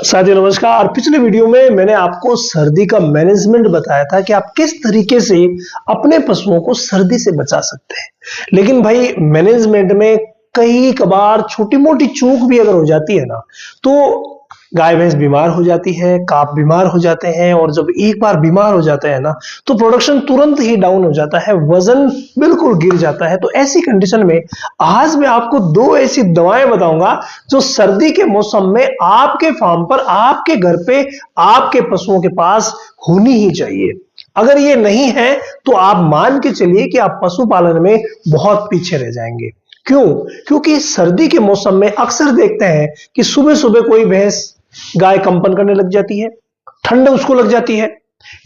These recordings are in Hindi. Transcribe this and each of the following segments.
साथियों नमस्कार। पिछले वीडियो में मैंने आपको सर्दी का मैनेजमेंट बताया था कि आप किस तरीके से अपने पशुओं को सर्दी से बचा सकते हैं। लेकिन भाई मैनेजमेंट में कई कबार छोटी मोटी चूक भी अगर हो जाती है ना, तो गाय भैंस बीमार हो जाती है, काफ बीमार हो जाते हैं, और जब एक बार बीमार हो जाते हैं ना, तो प्रोडक्शन तुरंत ही डाउन हो जाता है, वजन बिल्कुल गिर जाता है। तो ऐसी कंडीशन में आज मैं आपको दो ऐसी दवाएं बताऊंगा जो सर्दी के मौसम में आपके फार्म पर, आपके घर पे, आपके पशुओं के पास होनी ही चाहिए। अगर ये नहीं है तो आप मान के चलिए कि आप पशुपालन में बहुत पीछे रह जाएंगे। क्यों? क्योंकि सर्दी के मौसम में अक्सर देखते हैं कि सुबह सुबह कोई भैंस गाय कंपन करने लग जाती है, ठंड उसको लग जाती है।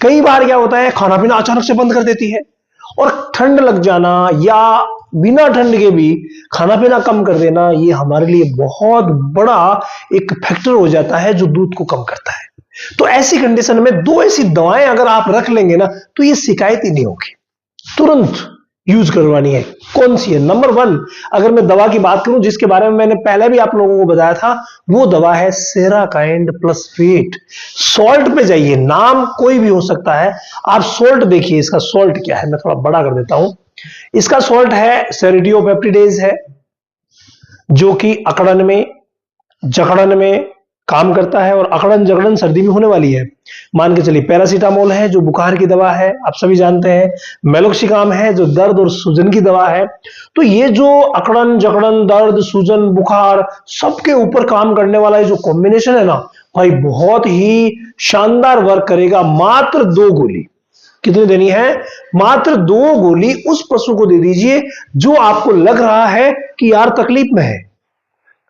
कई बार क्या होता है, खाना पीना अचानक से बंद कर देती है, और ठंड लग जाना या बिना ठंड के भी खाना पीना कम कर देना, ये हमारे लिए बहुत बड़ा एक फैक्टर हो जाता है जो दूध को कम करता है। तो ऐसी कंडीशन में दो ऐसी दवाएं अगर आप रख लेंगे ना, तो ये शिकायत ही नहीं होगी, तुरंत यूज करवानी है। कौन सी है? नंबर 1, अगर मैं दवा की बात करूं जिसके बारे में मैंने पहले भी आप लोगों को बताया था, वो दवा है सेराकाइंड प्लस फेट। सॉल्ट पे जाइए, नाम कोई भी हो सकता है, आप सॉल्ट देखिए। इसका सॉल्ट क्या है, मैं थोड़ा बड़ा कर देता हूं। इसका सॉल्ट है सेरिडियोपेप्टिडेज है, जो कि अकड़न में, जकड़न में काम करता है, और अकड़न जकड़न सर्दी में होने वाली है। मान के चलिए पैरासीटामोल है जो बुखार की दवा है, आप सभी जानते हैं। मेलोक्सिकाम है जो दर्द और सूजन की दवा है। तो ये जो अकड़न जकड़न, दर्द, सूजन, बुखार, सबके ऊपर काम करने वाला ये जो कॉम्बिनेशन है ना भाई, बहुत ही शानदार वर्क करेगा। मात्र 2 गोली, कितनी देनी है? मात्र 2 गोली उस पशु को दे दीजिए जो आपको लग रहा है कि यार तकलीफ में है।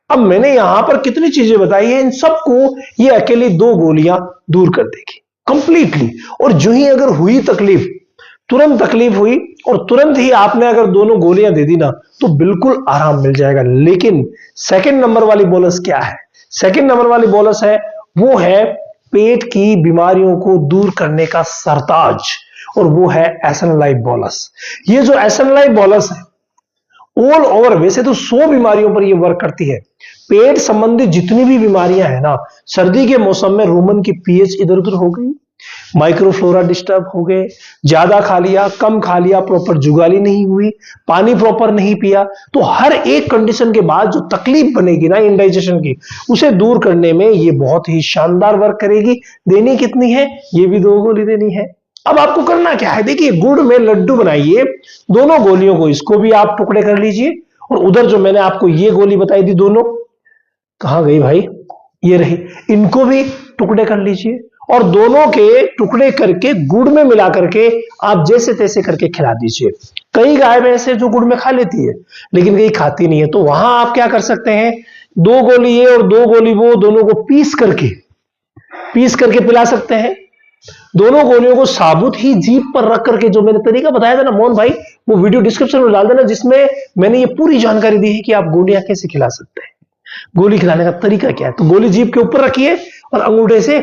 अब मैंने यहां पर कितनी चीजें बताई हैं, इन सबको ये अकेली 2 गोलियां दूर कर देगी कंप्लीटली। और जो ही अगर हुई तकलीफ, तुरंत तकलीफ हुई और तुरंत ही आपने अगर दोनों गोलियां दे दी ना, तो बिल्कुल आराम मिल जाएगा। लेकिन सेकंड नंबर वाली बोनस क्या है? सेकंड नंबर वाली बोनस है, वो है पेट की बीमारियों को दूर करने का सरताज, और वो है एसन लाइफ बोनस। ये जो एसन लाइफ बोनस है ऑल ओवर, वैसे तो 100 बीमारियों पर ये वर्क करती है। पेट संबंधी जितनी भी बीमारियां हैं ना, सर्दी के मौसम में रूमन की पीएच इधर उधर हो गई, माइक्रोफ्लोरा डिस्टर्ब हो गए, ज्यादा खा लिया, कम खा लिया, प्रॉपर जुगाली नहीं हुई, पानी प्रॉपर नहीं पिया, तो हर एक कंडीशन के बाद जो तकलीफ बनेगी ना इंडाइजेशन की, उसे दूर करने में ये बहुत ही शानदार वर्क करेगी। देनी कितनी है? ये भी 2 गोली देनी है। अब आपको करना क्या है, देखिए गुड़ में लड्डू बनाइए, दोनों गोलियों को, इसको भी आप टुकड़े कर लीजिए, और उधर जो मैंने आपको ये गोली बताई थी, दोनों कहां गई भाई? ये रही, इनको भी टुकड़े कर लीजिए, और दोनों के टुकड़े करके गुड़ में मिला करके आप जैसे तैसे करके खिला दीजिए। कई गाय भैंस जो गुड़ में खा लेती है, लेकिन कई खाती नहीं है, तो वहां आप क्या कर सकते हैं, 2 गोली ये और 2 गोली वो, दोनों को पीस करके पिला सकते हैं। दोनों गोलियों को साबुत ही जीभ पर रख करके, जो मैंने तरीका बताया था ना मोहन भाई, वो वीडियो डिस्क्रिप्शन में डाल देना, जिसमें मैंने ये पूरी जानकारी दी है कि आप गोलियां कैसे खिला सकते हैं, गोली खिलाने का तरीका क्या है। तो गोली जीभ के ऊपर रखिए और अंगूठे से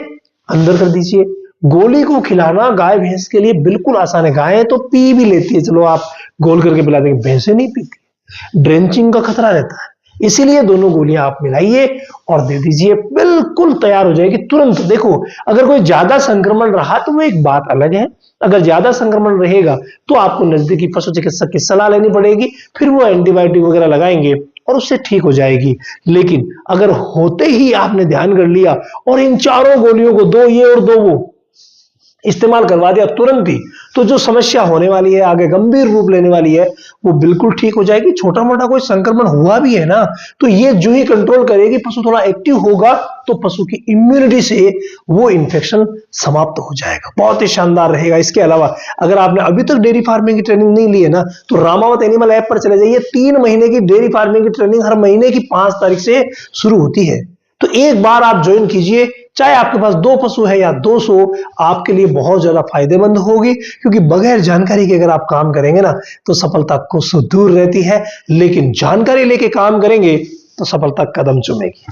अंदर कर दीजिए। गोली को खिलाना गाय भैंस के लिए बिल्कुल आसान है। गायें तो पी भी लेती है, चलो आप गोल करके पिला देंगे, भैंसें नहीं पीती, ड्रेंचिंग का खतरा रहता है। इसीलिए दोनों गोलियां आप मिलाइए और दे दीजिए, बिल्कुल तैयार हो जाएगी तुरंत। देखो, अगर कोई ज्यादा संक्रमण रहा तो वो एक बात अलग है, अगर ज्यादा संक्रमण रहेगा तो आपको नजदीकी पशु चिकित्सक की सलाह लेनी पड़ेगी, फिर वो एंटीबायोटिक वगैरह लगाएंगे और उससे ठीक हो जाएगी। लेकिन अगर होते ही आपने ध्यान कर लिया और इन 4 गोलियों को, 2 ये और 2 वो, इस्तेमाल करवा दिया तुरंत ही, तो जो समस्या होने वाली है, आगे गंभीर रूप लेने वाली है, वो बिल्कुल ठीक हो जाएगी। छोटा मोटा कोई संक्रमण हुआ भी है ना, तो ये जो ही कंट्रोल करेगी, पशु थोड़ा एक्टिव होगा, तो पशु की इम्यूनिटी से वो इंफेक्शन समाप्त हो जाएगा। बहुत ही शानदार रहेगा। इसके अलावा अगर आपने अभी तक डेयरी फार्मिंग की ट्रेनिंग नहीं ली है ना, तो रामावत एनिमल ऐप पर चले जाइए। 3 महीने की डेयरी फार्मिंग की ट्रेनिंग हर महीने की 5 तारीख से शुरू होती है, तो एक बार आप ज्वाइन कीजिए। चाहे आपके पास 2 पशु है या 200, आपके लिए बहुत ज्यादा फायदेमंद होगी, क्योंकि बगैर जानकारी के अगर आप काम करेंगे ना, तो सफलता कुछ दूर रहती है, लेकिन जानकारी लेके काम करेंगे तो सफलता कदम चूमेगी।